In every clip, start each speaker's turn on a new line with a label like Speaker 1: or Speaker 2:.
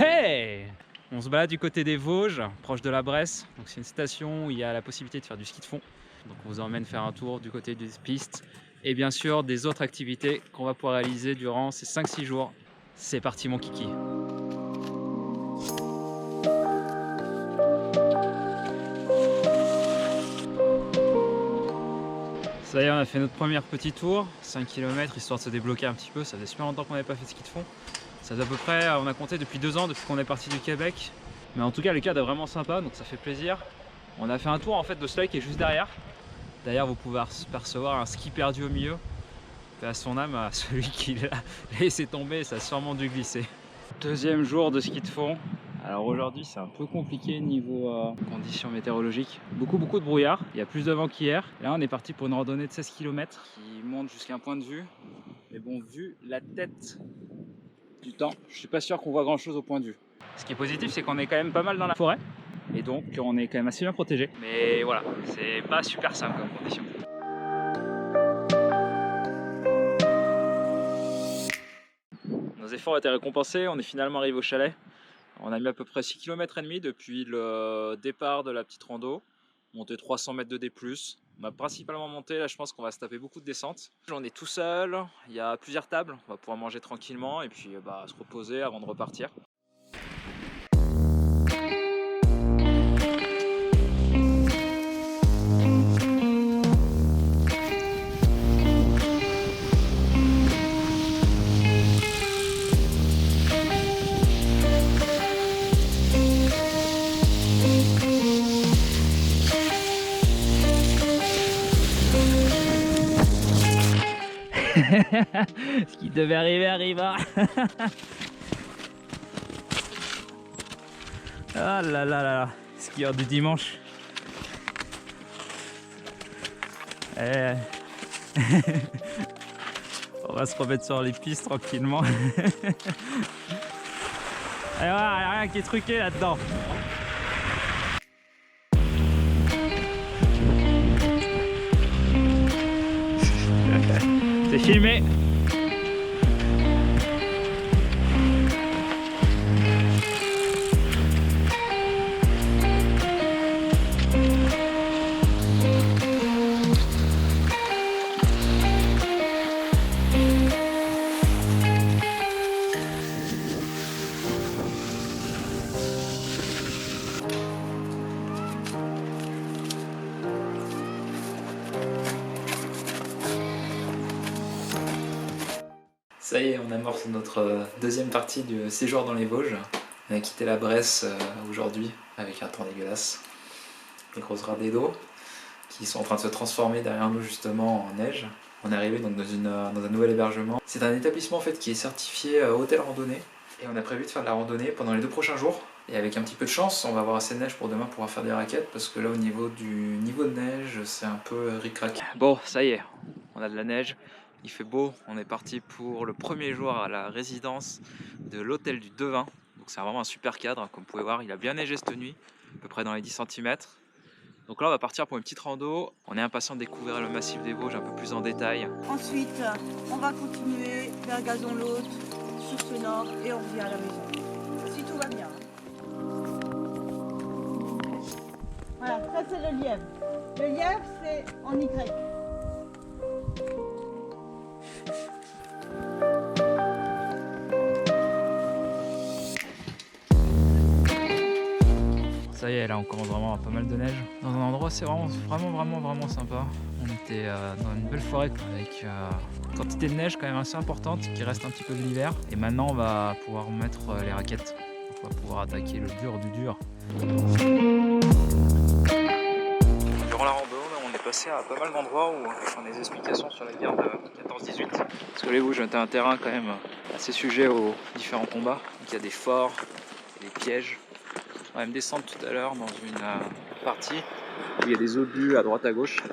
Speaker 1: Hey! On se balade du côté des Vosges, proche de la Bresse. Donc c'est une station où il y a la possibilité de faire du ski de fond. Donc on vous emmène faire un tour du côté des pistes et bien sûr des autres activités qu'on va pouvoir réaliser durant ces 5-6 jours. C'est parti mon kiki. Ça y est, on a fait notre premier petit tour, 5 km histoire de se débloquer un petit peu. Ça faisait super longtemps qu'on n'avait pas fait de ski de fond. Ça fait à peu près, on a compté depuis 2 ans depuis qu'on est parti du Québec. Mais en tout cas le cadre est vraiment sympa, donc ça fait plaisir. On a fait un tour en fait de ce lac qui est juste derrière. D'ailleurs vous pouvez percevoir un ski perdu au milieu. Paix à son âme à celui qui l'a laissé tomber, ça a sûrement dû glisser. Deuxième jour de ski de fond. Alors aujourd'hui c'est un peu compliqué niveau conditions météorologiques. Beaucoup de brouillard, il y a plus de vent qu'hier. Là on est parti pour une randonnée de 16 km qui monte jusqu'à un point de vue. Mais bon, vu la tête du temps, je suis pas sûr qu'on voit grand chose au point de vue. Ce qui est positif c'est qu'on est quand même pas mal dans la forêt. Et donc on est quand même assez bien protégé. Mais voilà, c'est pas super simple comme condition. Nos efforts ont été récompensés, on est finalement arrivé au chalet. On a mis à peu près 6 km et demi depuis le départ de la petite rando. Monté 300 mètres de D+. On a principalement monté, là je pense qu'on va se taper beaucoup de descentes. On est tout seul, il y a plusieurs tables, on va pouvoir manger tranquillement et puis se reposer avant de repartir. Ce qui devait arriver arriva. Ah là là là là, skieur du dimanche. On va se remettre sur les pistes tranquillement. Il n'y a rien qui est truqué là-dedans. C'est filmé. Ça y est, on amorce notre deuxième partie du séjour dans les Vosges. On a quitté la Bresse aujourd'hui avec un temps dégueulasse. Des grosses râpées d'eau qui sont en train de se transformer derrière nous justement en neige. On est arrivé donc dans un nouvel hébergement. C'est un établissement en fait qui est certifié hôtel randonnée. Et on a prévu de faire de la randonnée pendant les 2 prochains jours. Et avec un petit peu de chance, on va avoir assez de neige pour demain pouvoir faire des raquettes. Parce que là au niveau de neige, c'est un peu ric-rac. Bon, ça y est, on a de la neige. Il fait beau, on est parti pour le premier jour à la résidence de l'hôtel du Devin. Donc c'est vraiment un super cadre, comme vous pouvez voir, il a bien neigé cette nuit, à peu près dans les 10 cm. Donc là on va partir pour une petite rando. On est impatient de découvrir le massif des Vosges un peu plus en détail.
Speaker 2: Ensuite, on va continuer vers Gazon-l'Hôte, sur ce nord, et on revient à la maison. Si tout va bien. Voilà, ça c'est le lièvre. Le lièvre c'est en Y.
Speaker 1: Ça y est, là on commence vraiment à avoir pas mal de neige. Dans un endroit c'est vraiment sympa. On était dans une belle forêt avec une quantité de neige quand même assez importante qui reste un petit peu de l'hiver. Et maintenant on va pouvoir mettre les raquettes. On va pouvoir attaquer le dur du dur. Durant la rando, on est passé à pas mal d'endroits où on a des explications sur la guerre de 14-18. Parce que les Vosges étaient un terrain quand même assez sujet aux différents combats. Donc il y a des forts, des pièges. On va même descendre tout à l'heure dans une partie où il y a des obus à droite à gauche.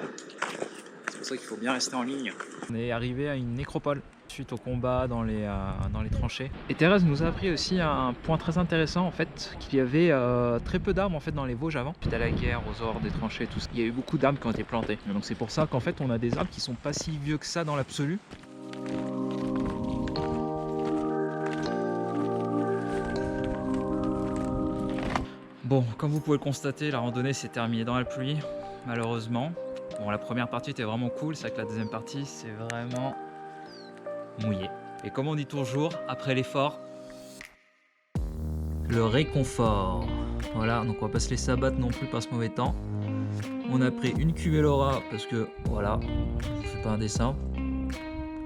Speaker 1: C'est pour ça qu'il faut bien rester en ligne. On est arrivé à une nécropole suite au combat dans les tranchées. Et Thérèse nous a appris aussi un point très intéressant en fait, qu'il y avait très peu d'arbres en fait dans les Vosges avant. Suite à la guerre, aux hordes des tranchées, tout ça, il y a eu beaucoup d'arbres qui ont été plantés. Donc c'est pour ça qu'en fait on a des arbres qui sont pas si vieux que ça dans l'absolu. Bon, comme vous pouvez le constater, la randonnée s'est terminée dans la pluie, malheureusement. Bon, la première partie était vraiment cool, c'est vrai que la deuxième partie, c'est vraiment mouillé. Et comme on dit toujours, après l'effort, le réconfort. Voilà, donc on va pas se laisser abattre non plus par ce mauvais temps. On a pris une cuvée Laura parce que, voilà, je fais pas un dessin.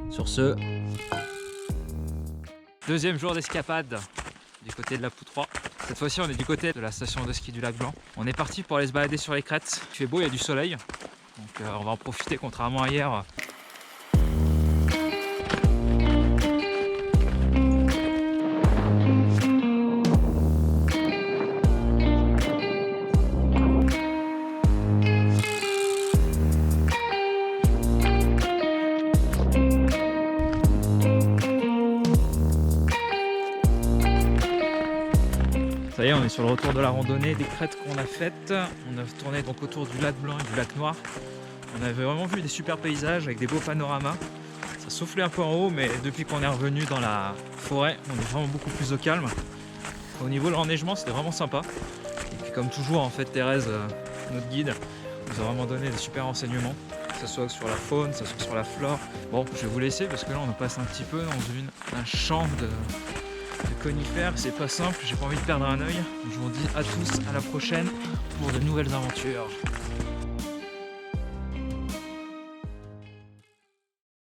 Speaker 1: Sur ce, deuxième jour d'escapade du côté de la Poutroie. Cette fois-ci, on est du côté de la station de ski du Lac Blanc. On est parti pour aller se balader sur les crêtes. Il fait beau, il y a du soleil. Donc on va en profiter, contrairement à hier. Ça y est, on est sur le retour de la randonnée des crêtes qu'on a faites. On a tourné donc autour du lac Blanc et du lac Noir. On avait vraiment vu des super paysages avec des beaux panoramas. Ça soufflait un peu en haut, mais depuis qu'on est revenu dans la forêt, on est vraiment beaucoup plus au calme. Au niveau de l'enneigement, c'était vraiment sympa. Et puis comme toujours, en fait, Thérèse, notre guide, nous a vraiment donné des super renseignements, que ce soit sur la faune, que ce soit sur la flore. Bon, je vais vous laisser parce que là, on passe un petit peu dans un champ de conifères, c'est pas simple, j'ai pas envie de perdre un œil. Je vous dis à tous, à la prochaine pour de nouvelles aventures.